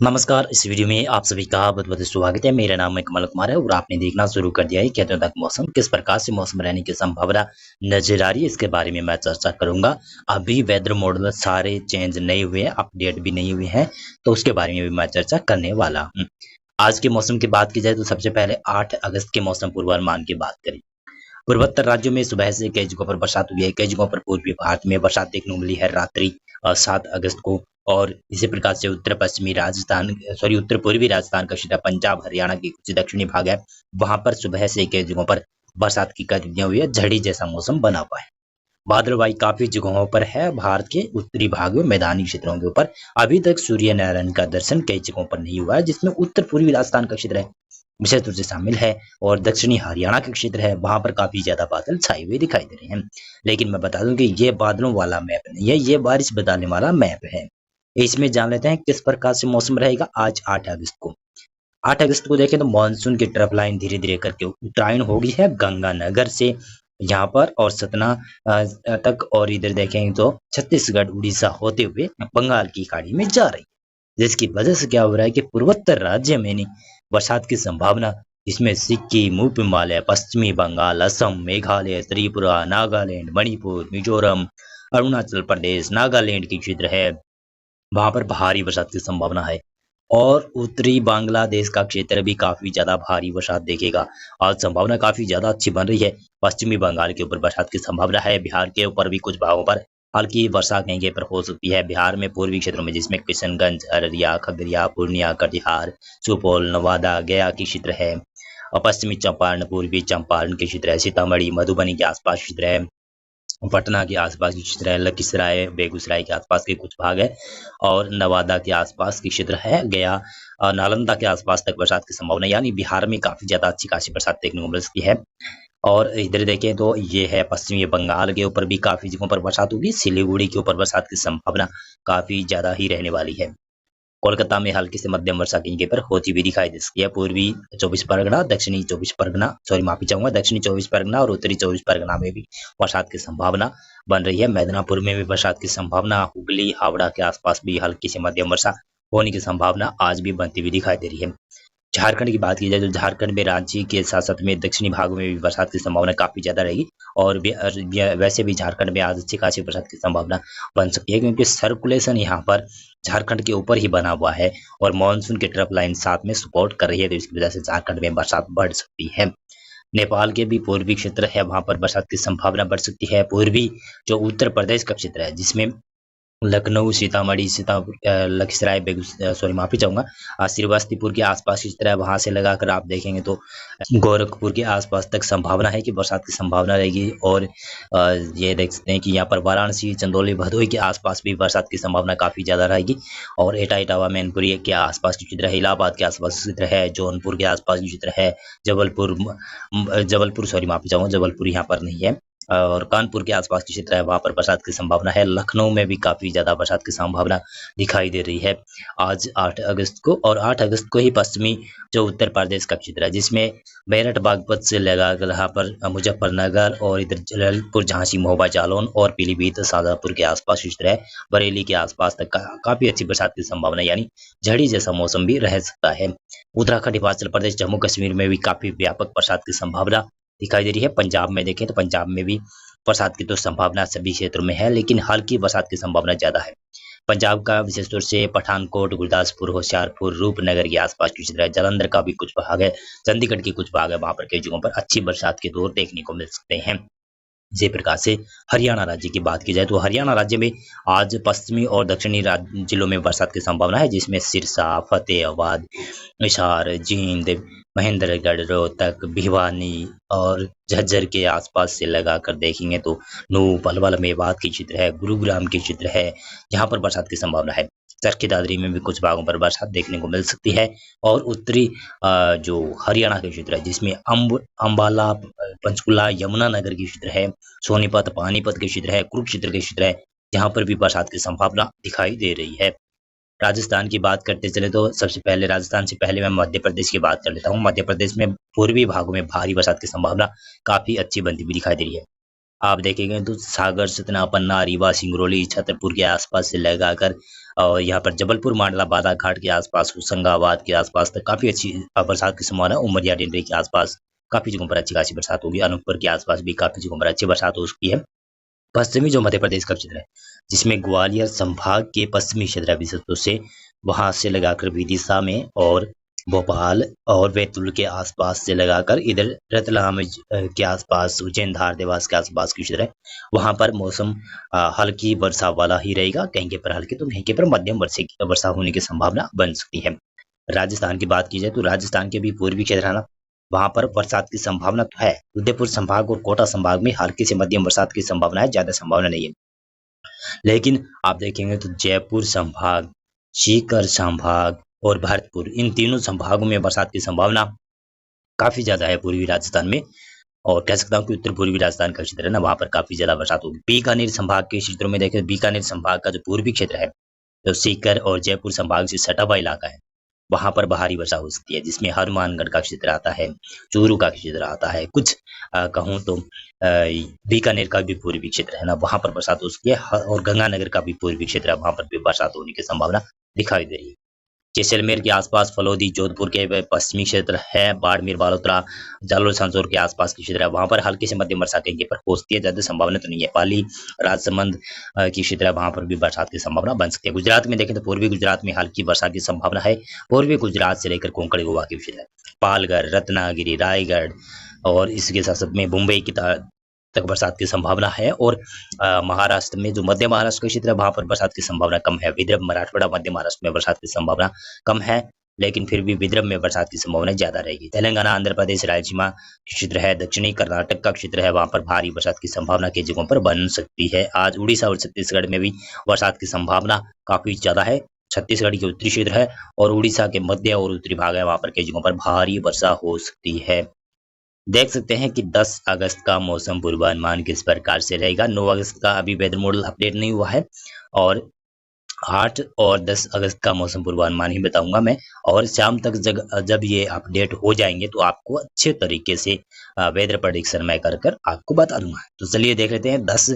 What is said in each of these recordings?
नमस्कार। इस वीडियो में आप सभी का बहुत बहुत स्वागत है। मेरा नाम है कमल कुमार है और आपने देखना शुरू कर दिया है कहते तक मौसम किस प्रकार से मौसम रहने की संभावना नजर आ रही है, इसके बारे में मैं चर्चा करूंगा। अभी वेदर मॉडल सारे चेंज नहीं हुए हैं, अपडेट भी नहीं हुए हैं, तो उसके बारे में भी मैं चर्चा करने वाला हूँ। आज के मौसम की बात की जाए तो सबसे पहले 8 अगस्त के मौसम पूर्वानुमान की बात करें। पूर्वोत्तर राज्यों में सुबह से कई जगहों पर बरसात हुई है। कई जगहों पर पूर्वी भारत में बरसात देखने को मिली है रात्रि 7 अगस्त को। और इसी प्रकार से उत्तर पश्चिमी राजस्थान उत्तर पूर्वी राजस्थान का क्षेत्र, पंजाब हरियाणा के कुछ दक्षिणी भाग है, वहां पर सुबह से कई जगहों पर बरसात की गतिविधियां हुई है। झड़ी जैसा मौसम बना हुआ है। बादलवाई काफी जगहों पर है। भारत के उत्तरी भाग में मैदानी क्षेत्रों के ऊपर अभी तक सूर्य नारायण का दर्शन कई जगहों पर नहीं हुआ है, जिसमें उत्तर पूर्वी राजस्थान का क्षेत्र है विशेष रूप से शामिल है। और दक्षिणी हरियाणा का क्षेत्र है, वहां पर काफी ज्यादा बादल छाए हुए दिखाई दे रहे हैं। लेकिन मैं बता दूं कि ये बादलों वाला मैप नहीं है, ये बारिश बताने वाला मैप है। इसमें जान लेते हैं किस प्रकार से मौसम रहेगा आज 8 अगस्त को। 8 अगस्त को देखें तो मानसून की ट्रफ लाइन धीरे धीरे करके उत्तरायण होगी है गंगानगर से यहाँ पर और सतना तक, और इधर देखेंगे तो छत्तीसगढ़ उड़ीसा होते हुए बंगाल की खाड़ी में जा रही है। जिसकी वजह से क्या हो रहा है कि पूर्वोत्तर राज्य में नहीं बरसात की संभावना, इसमें सिक्किम, उप हिमालय, पश्चिमी बंगाल, असम, मेघालय, त्रिपुरा, नागालैंड, मणिपुर, मिजोरम, अरुणाचल प्रदेश, नागालैंड की क्षेत्र है, वहां पर भारी बरसात की संभावना है। और उत्तरी बांग्लादेश का क्षेत्र भी काफी ज्यादा भारी बरसात देखेगा। आज संभावना काफी ज्यादा अच्छी बन रही है। पश्चिमी बंगाल के ऊपर बरसात की संभावना है। बिहार के ऊपर भी कुछ भागों पर हल्की वर्षा कहीं कहीं पर हो सकती है। बिहार में पूर्वी क्षेत्रों में जिसमें किशनगंज, अररिया, खगड़िया, पूर्णिया, कटिहार, सुपौल, नवादा, गया की क्षेत्र है। और पश्चिमी चंपारण, पूर्वी चंपारण के क्षेत्र है। सीतामढ़ी, मधुबनी के आसपास क्षेत्र है। पटना के आसपास के क्षेत्र है। लखीसराय, बेगूसराय के आसपास के कुछ भाग है। और नवादा के आसपास के क्षेत्र है। गया और नालंदा के आसपास तक बरसात की संभावना, यानी बिहार में काफी ज्यादा अच्छी खासी बरसात देखने को मिल सकती है। और इधर देखें तो ये है पश्चिमी बंगाल के ऊपर भी काफी जगहों पर बरसात होगी। सिलीगुड़ी के ऊपर बरसात की संभावना काफी ज्यादा ही रहने वाली है। कोलकाता में हल्की से मध्यम वर्षा कहीं कहीं पर होती हुई दिखाई दे सकती है। पूर्वी 24 परगना, दक्षिणी 24 परगना, सॉरी माफी चाहूंगा, दक्षिणी 24 परगना और उत्तरी 24 परगना में भी बरसात की संभावना बन रही है। मेदिनीपुर में भी बरसात की संभावना, हुगली, हावड़ा के आसपास भी हल्की से मध्यम वर्षा होने की संभावना आज भी बनती हुई दिखाई दे रही है। झारखंड की बात की जाए तो झारखंड में रांची के साथ साथ में दक्षिणी भागों में भी बरसात की संभावना काफी ज्यादा रहेगी। और वैसे भी झारखंड में आज अच्छी खासी बरसात की संभावना बन सकती है, क्योंकि सर्कुलेशन यहाँ पर झारखंड के ऊपर ही बना हुआ है और मानसून की ट्रफ लाइन साथ में सपोर्ट कर रही है, तो इसकी वजह से झारखंड में बरसात बढ़ सकती है। नेपाल के भी पूर्वी क्षेत्र है, वहां पर बरसात की संभावना बढ़ सकती है। पूर्वी जो उत्तर प्रदेश का क्षेत्र है, जिसमें लखनऊ, सीतामढ़ी, लखीसराय, सॉरी माफी चाहूंगा, श्रीवास्तवपुर के आसपास की तरह वहां से लगाकर आप देखेंगे तो गोरखपुर के आसपास तक संभावना है कि बरसात की संभावना रहेगी। और ये देख सकते हैं कि यहाँ पर वाराणसी, चंदौली, भदोही के आसपास भी बरसात की संभावना काफी ज्यादा रहेगी। और एटा, इटावा, मैनपुरी के आसपास की क्षेत्र है, इलाहाबाद के आसपास क्षेत्र है, जौनपुर के आसपास की क्षेत्र है, जबलपुर सॉरी माफी चाहूंगा, जबलपुर यहाँ पर नहीं है। और कानपुर के आसपास की क्षेत्र है, वहां पर बरसात की संभावना है। लखनऊ में भी काफी ज्यादा बरसात की संभावना दिखाई दे रही है आज 8 अगस्त को। और 8 अगस्त को ही पश्चिमी जो उत्तर प्रदेश का क्षेत्र है, जिसमें मेरठ, बागपत से लगाकर यहाँ पर मुजफ्फरनगर और इधर जलालपुर, झांसी, महोबा, जालौन और पीलीभीत, शाजापुर के आसपास क्षेत्र है, बरेली के आसपास तक काफी अच्छी बरसात की संभावना, यानी झड़ी जैसा मौसम भी रह सकता है। उत्तराखंड, हिमाचल प्रदेश, जम्मू कश्मीर में भी काफी व्यापक बरसात की संभावना दिखाई दे रही है। पंजाब में देखें तो पंजाब में भी बरसात की तो संभावना सभी क्षेत्रों में है, लेकिन हल्की बरसात की संभावना ज्यादा है। पंजाब का विशेष तौर से पठानकोट, गुरदासपुर, होशियारपुर, रूपनगर के आसपास की क्षेत्र है, जालंधर का भी कुछ भाग है, चंडीगढ़ के कुछ भाग है, वहां पर कई जगहों पर अच्छी बरसात के दौर देखने को मिल सकते हैं। इसी प्रकार से हरियाणा राज्य की बात की जाए तो हरियाणा राज्य में आज पश्चिमी और दक्षिणी जिलों में बरसात की संभावना है, जिसमें सिरसा, फतेहाबाद, हिसार, जींद, महेंद्रगढ़, रोहतक, भिवानी और झज्जर के आसपास से लगाकर देखेंगे तो नूह, पलवल, मेवात की क्षेत्र है, गुरुग्राम की क्षेत्र है, जहां पर बरसात की संभावना है। चरखी दादरी में भी कुछ भागों पर बरसात देखने को मिल सकती है। और उत्तरी जो हरियाणा के क्षेत्र है, जिसमें अंबाला, पंचकुला, यमुनानगर की क्षेत्र है, सोनीपत, पानीपत के क्षेत्र है, कुरुक्षेत्र के क्षेत्र है, जहां पर भी बरसात की संभावना दिखाई दे रही है। राजस्थान की बात करते चले तो सबसे पहले राजस्थान से पहले मैं मध्य प्रदेश की बात कर लेता हूँ। मध्य प्रदेश में पूर्वी भागों में भारी बरसात की संभावना काफी अच्छी बनती हुई दिखाई दे रही है। आप देखेंगे तो सागर, सतना, पन्ना, रीवा, सिंगरौली, छतरपुर के आसपास से लगाकर और यहाँ पर जबलपुर, मांडला, बालाघाट के आसपास, होशंगाबाद के आसपास तक काफी अच्छी बरसात की संभावना है। उमरिया, डिंडोरी के आसपास काफी जगहों पर अच्छी खासी बरसात होगी। अनूपपुर के आसपास भी काफी जगहों पर अच्छी बरसात हो सकती है। पश्चिमी जो मध्य प्रदेश का क्षेत्र है, जिसमें ग्वालियर संभाग के पश्चिमी क्षेत्र है, विशेष रूप से वहां से लगाकर विदिशा में और भोपाल और बैतूल के आसपास से लगाकर इधर रतलाम के आसपास, उज्जैन, धार, देवास के आसपास की क्षेत्र है, वहां पर मौसम हल्की वर्षा वाला ही रहेगा। कहीं पर हल्की तो कहीं पर मध्यम वर्षा होने की संभावना बन सकती है। राजस्थान की बात की जाए तो राजस्थान के भी पूर्वी क्षेत्र है ना, वहां पर बरसात की संभावना तो है। उदयपुर संभाग और कोटा संभाग में हल्की से मध्यम बरसात की संभावना है, ज्यादा संभावना नहीं है। लेकिन आप देखेंगे तो जयपुर संभाग, सीकर संभाग और भरतपुर, इन तीनों संभागों में बरसात की संभावना काफी ज्यादा है पूर्वी राजस्थान में। और कह सकता हूँ कि उत्तर पूर्वी राजस्थान का क्षेत्र है ना, वहां पर काफी ज्यादा बरसात होगी। बीकानेर संभाग के क्षेत्रों में देखें, बीकानेर संभाग का जो पूर्वी क्षेत्र है, जो सीकर और जयपुर संभाग से सटा हुआ इलाका है, वहां पर भारी वर्षा हो सकती है, जिसमें हनुमानगढ़ का क्षेत्र आता है, चूरू का क्षेत्र आता है, कुछ कहूँ तो बीकानेर का भी पूर्वी क्षेत्र है ना, वहां पर बरसात हो सकती है। और गंगानगर का भी पूर्वी क्षेत्र है, वहां पर भी बरसात होने की संभावना दिखाई दे रही है। जैसलमेर के आसपास, फलोदी, जोधपुर के पश्चिमी क्षेत्र है, बाड़मेर, बालोतरा, जालोर, सांसौर के आसपास के क्षेत्र है, वहां पर हल्की से मध्यम वर्षा कहीं पर हो सकती है, ज्यादा संभावना तो नहीं है। पाली, राजसमंद की क्षेत्र है, वहां पर भी बरसात की संभावना बन सकती है। गुजरात में देखें तो पूर्वी गुजरात में हल्की वर्षा की संभावना है। पूर्वी गुजरात से लेकर कोंकण, गोवा के क्षेत्र है, पालघर, रत्नागिरी, रायगढ़ और इसके साथ साथ में मुंबई की तक बरसात की संभावना है। और महाराष्ट्र में जो मध्य महाराष्ट्र का क्षेत्र है, वहां पर बरसात की संभावना कम है। विदर्भ, मराठवाड़ा, मध्य महाराष्ट्र में बरसात की संभावना कम है, लेकिन फिर भी विदर्भ में बरसात की संभावना ज्यादा रहेगी। तेलंगाना, आंध्र प्रदेश, रायलसीमा क्षेत्र है, दक्षिणी कर्नाटक का क्षेत्र है, वहां पर भारी बरसात की संभावना कई जगहों पर बन सकती है। आज उड़ीसा और छत्तीसगढ़ में भी बरसात की संभावना काफी ज्यादा है। छत्तीसगढ़ के उत्तरी क्षेत्र है और उड़ीसा के मध्य और उत्तरी भाग है, वहां पर कई जगहों पर भारी वर्षा हो सकती है। देख सकते हैं कि 10 अगस्त का मौसम पूर्वानुमान किस प्रकार से रहेगा। 9 अगस्त का अभी वेदर मॉडल अपडेट नहीं हुआ है और 8 और 10 अगस्त का मौसम पूर्वानुमान ही बताऊंगा मैं। और शाम तक जब ये अपडेट हो जाएंगे तो आपको अच्छे तरीके से वेदर प्रेडिक्शन मैं कर आपको बता दूंगा। तो चलिए देख लेते हैं 10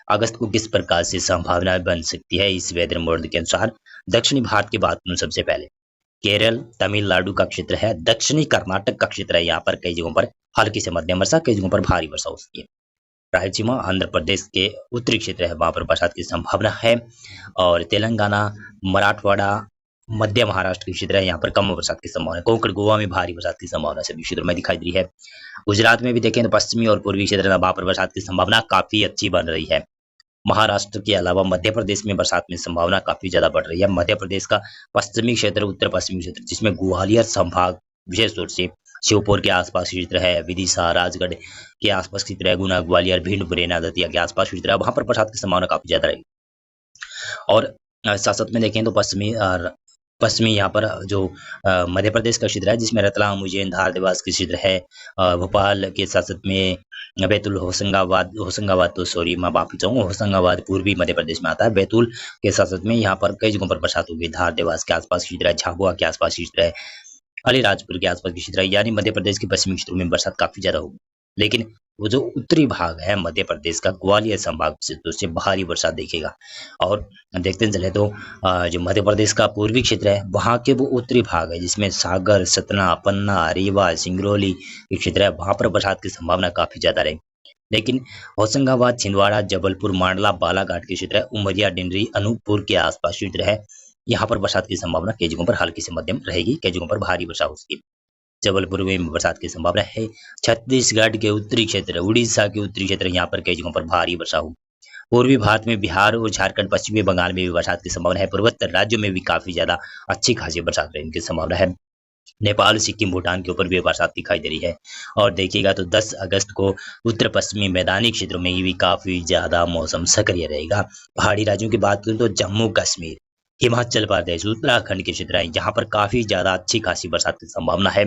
अगस्त को किस प्रकार से संभावना बन सकती है इस वेदर मॉडल के अनुसार। दक्षिणी भारत की बात करूं सबसे पहले, केरल, तमिलनाडु का क्षेत्र है, दक्षिणी कर्नाटक का क्षेत्र है, यहाँ पर कई जगहों पर हल्की से मध्यम वर्षा, कई जगहों पर भारी वर्षा हो सकती है। रायलसीमा, आंध्र प्रदेश के उत्तरी क्षेत्र है, वहां पर बरसात की संभावना है। और तेलंगाना, मराठवाड़ा, मध्य महाराष्ट्र के क्षेत्र है, यहाँ पर कम बरसात की संभावना है। कोंकण, गोवा में भारी बरसात की संभावना सभी क्षेत्रों में दिखाई दे रही है। गुजरात में भी देखें तो पश्चिमी और पूर्वी क्षेत्र है, वहां पर बरसात की संभावना काफी अच्छी बन रही है। महाराष्ट्र के अलावा मध्य प्रदेश में बरसात में संभावना काफी ज्यादा बढ़ रही है। मध्य प्रदेश का पश्चिमी क्षेत्र, उत्तर पश्चिमी क्षेत्र, जिसमें ग्वालियर संभाग, विशेष तौर से श्योपुर के आसपास क्षेत्र है, विदिशा, राजगढ़ के आसपास क्षेत्र है, गुना, ग्वालियर, भिंड, मुरैना, दतिया के आसपास क्षेत्र है, वहां पर बरसात की संभावना काफी ज्यादा रहेगी। और साथ साथ में देखें तो पश्चिमी यहाँ पर जो मध्य प्रदेश का क्षेत्र है, जिसमें रतलाम, उज्जैन, धार, देवास के क्षेत्र है, भोपाल के साथ साथ में बैतूल, होशंगाबाद तो सॉरी मैं माफी चाहूंगा, होशंगाबाद पूर्वी मध्य प्रदेश में आता है। बैतूल के साथ साथ में यहाँ पर कई जगहों पर बरसात होगी। धार, देवास के आसपास क्षेत्र है, झाबुआ के आसपास क्षेत्र है, अलीराजपुर के आसपास के क्षेत्र है, यानी मध्य प्रदेश के पश्चिमी क्षेत्रों में बरसात काफी ज्यादा होगी। लेकिन वो जो उत्तरी भाग है मध्य प्रदेश का, ग्वालियर संभाग से, तो उससे भारी वर्षा देखेगा। और देखते चले तो जो मध्य प्रदेश का पूर्वी क्षेत्र है, वहां के वो उत्तरी भाग है, जिसमें सागर, सतना, पन्ना, रीवा, सिंगरौली के क्षेत्र है, वहां पर बरसात की संभावना काफी ज्यादा रहेगी। लेकिन होशंगाबाद, छिंदवाड़ा, जबलपुर, मांडला, बालाघाट के क्षेत्र है, उमरिया, डिंडरी, अनूपपुर के आसपास क्षेत्र है, यहाँ पर बरसात की संभावना कई जगहों पर हल्की से मध्यम रहेगी, कई जगहों पर भारी वर्षा हो सकती है। जबलपुर में बरसात की संभावना है। छत्तीसगढ़ के उत्तरी क्षेत्र, उड़ीसा के उत्तरी क्षेत्र, यहाँ पर कई जगहों पर भारी वर्षा होगी। पूर्वी भारत में बिहार और झारखंड, पश्चिमी बंगाल में भी बरसात की संभावना है। पूर्वोत्तर राज्यों में भी काफी ज्यादा अच्छी खासी बरसात रहने की संभावना है। नेपाल, सिक्किम, भूटान के ऊपर भी बरसात दिखाई दे रही है। और देखिएगा तो 10 अगस्त को उत्तर पश्चिमी मैदानी क्षेत्रों में भी काफी ज्यादा मौसम सक्रिय रहेगा। पहाड़ी राज्यों की बात करूं तो जम्मू कश्मीर, हिमाचल प्रदेश, उत्तराखंड के क्षेत्र है, यहाँ पर काफी ज्यादा अच्छी खासी बरसात की संभावना है।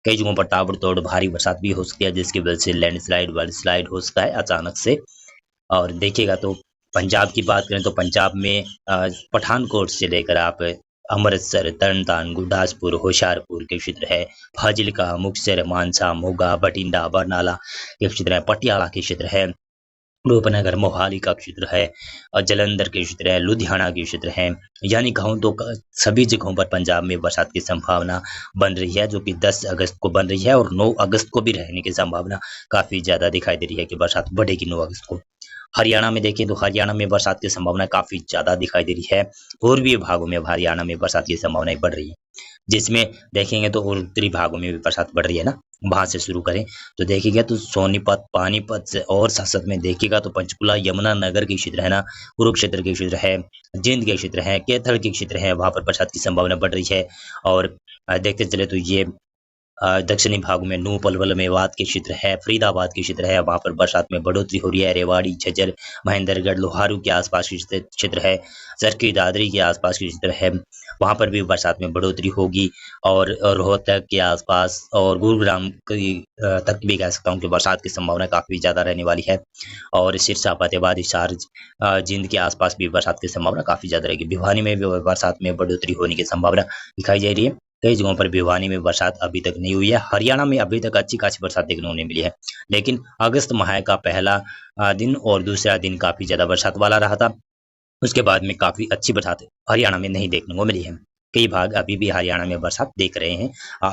कई जगहों पर ताबड़तोड़ भारी बरसात भी हो सकती है, जिसकी वजह से लैंडस्लाइड वर्ल्डस्लाइड हो सकता है अचानक से। और देखिएगा तो पंजाब की बात करें तो पंजाब में पठानकोट से लेकर आप अमृतसर, तरनतारन, गुरदासपुर, होशियारपुर के क्षेत्र है, फाजिल्का, मुक्तसर, मानसा, मोगा, बठिंडा, बरनाला के क्षेत्र है, पटियाला के क्षेत्र है, रूपनगर मोहाली का क्षेत्र है और जालंधर के क्षेत्र है, लुधियाना के क्षेत्र है, यानी कहूँ तो सभी जगहों पर पंजाब में बरसात की संभावना बन रही है, जो कि 10 अगस्त को बन रही है और 9 अगस्त को भी रहने की संभावना काफ़ी ज़्यादा दिखाई दे रही है कि बरसात बढ़ेगी 9 अगस्त को। हरियाणा में देखें तो हरियाणा में बरसात की संभावना काफ़ी ज़्यादा दिखाई दे रही है। पूर्वी भागों में हरियाणा में बरसात की संभावनाएं बढ़ रही है, जिसमें देखेंगे तो उत्तरी भागों में भी बरसात बढ़ रही है ना। वहां से शुरू करें तो देखिएगा तो सोनीपत, पानीपत से और साथ में देखिएगा तो पंचकुला, यमुनानगर के क्षेत्र है ना, कुरुक्षेत्र के क्षेत्र है, जींद के क्षेत्र है, कैथल के क्षेत्र है, वहां पर बरसात की संभावना बढ़ रही है। और देखते चले तो ये दक्षिणी भागों में नूह, पलवल, मेवात के क्षेत्र है, फरीदाबाद के क्षेत्र है, वहाँ पर बरसात में बढ़ोतरी हो रही है। रेवाड़ी, झज्जर, महेंद्रगढ़, लोहारू के आसपास के क्षेत्र है, चरखी दादरी के आसपास के क्षेत्र है, वहाँ पर भी बरसात में बढ़ोतरी होगी। और रोहतक के आसपास और गुरुग्राम की तक भी कह सकता हूँ कि बरसात की संभावना काफ़ी ज़्यादा रहने वाली है। और सिरसा, फतेहाबाद, हिसार, जींद के आसपास भी बरसात की संभावना काफ़ी ज़्यादा रहेगी। भिवानी में भी बरसात में बढ़ोतरी होने की संभावना दिखाई जा रही है। कई जगहों पर भिवानी में बरसात अभी तक नहीं हुई है। हरियाणा में अभी तक अच्छी खासी बरसात देखने को नहीं मिली है, लेकिन अगस्त माह का पहला दिन और दूसरा दिन काफ़ी ज़्यादा बरसात वाला रहा था। उसके बाद में काफ़ी अच्छी बरसात हरियाणा में नहीं देखने को मिली है। कई भाग अभी भी हरियाणा में बरसात देख रहे हैं,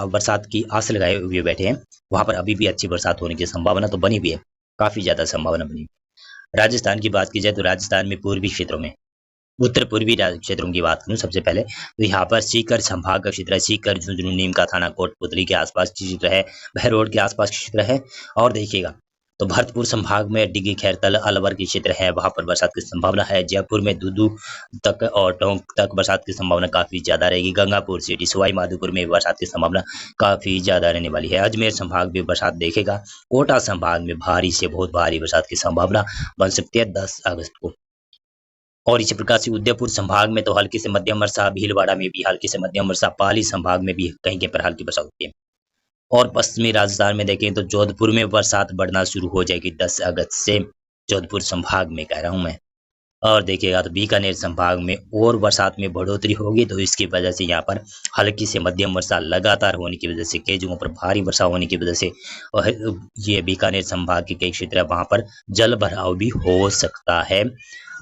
बरसात की आस लगाए हुए बैठे हैं। वहाँ पर अभी भी अच्छी बरसात होने की संभावना तो बनी हुई है, काफ़ी ज़्यादा संभावना बनी हुई है। राजस्थान की बात की जाए तो राजस्थान में पूर्वी क्षेत्रों में, उत्तर पूर्वी क्षेत्रों की बात करूं सबसे पहले तो यहाँ पर सीकर संभाग का क्षेत्र है। सीकर, झुंझुनू, नीम का थाना, कोटपुतली के आसपास की क्षेत्र है, बहरोड के आसपास की क्षेत्र है। और देखिएगा तो भरतपुर संभाग में डिग्गी, खैरतल, अलवर की क्षेत्र है, वहां पर बरसात की संभावना है। जयपुर में दूदू तक और टोंक तक बरसात की संभावना काफी ज्यादा रहेगी। गंगापुर सिटी, सवाई माधोपुर में बरसात की संभावना काफी ज्यादा रहने वाली है। अजमेर संभाग में बरसात देखेगा। कोटा संभाग में भारी से बहुत भारी बरसात की संभावना बन सकती है 10 अगस्त को। और इसी प्रकार से उदयपुर संभाग में तो हल्की से मध्यम वर्षा, भीलवाड़ा में भी हल्की से मध्यम वर्षा, पाली संभाग में भी कहीं कहीं पर हल्की वर्षा होती है। और पश्चिमी राजस्थान में देखें तो जोधपुर में बरसात बढ़ना शुरू हो जाएगी 10 अगस्त से, जोधपुर संभाग में कह रहा हूं मैं। और देखिएगा तो बीकानेर संभाग में और बरसात में बढ़ोतरी होगी, तो इसकी वजह से यहाँ पर हल्की से मध्यम वर्षा लगातार होने की वजह से कई जगहों पर भारी वर्षा होने की वजह से और ये बीकानेर संभाग के कई क्षेत्र है वहां पर जल भराव भी हो सकता है।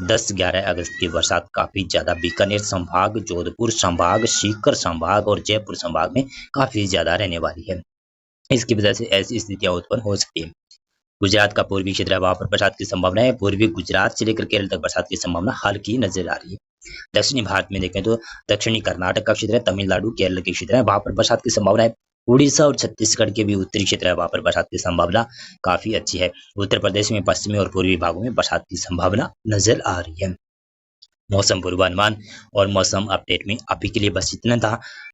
10-11 अगस्त की बरसात काफी ज्यादा बीकानेर संभाग, जोधपुर संभाग, सीकर संभाग और जयपुर संभाग में काफी ज्यादा रहने वाली है। इसकी वजह से ऐसी स्थितियां उत्पन्न हो सकती है। गुजरात का पूर्वी क्षेत्र है, वहां पर बरसात की संभावना है। पूर्वी गुजरात से लेकर केरल तक बरसात की संभावना हल्की नजर आ रही है। दक्षिणी भारत में देखें तो दक्षिणी कर्नाटक का क्षेत्र है, तमिलनाडु, केरल के क्षेत्र है, वहां पर बरसात की संभावना है। उड़ीसा और छत्तीसगढ़ के भी उत्तरी क्षेत्र है, वहां पर बरसात की संभावना काफी अच्छी है। उत्तर प्रदेश में पश्चिमी और पूर्वी भागों में बरसात की संभावना नजर आ रही है। मौसम पूर्वानुमान और मौसम अपडेट में अभी के लिए बस इतना था।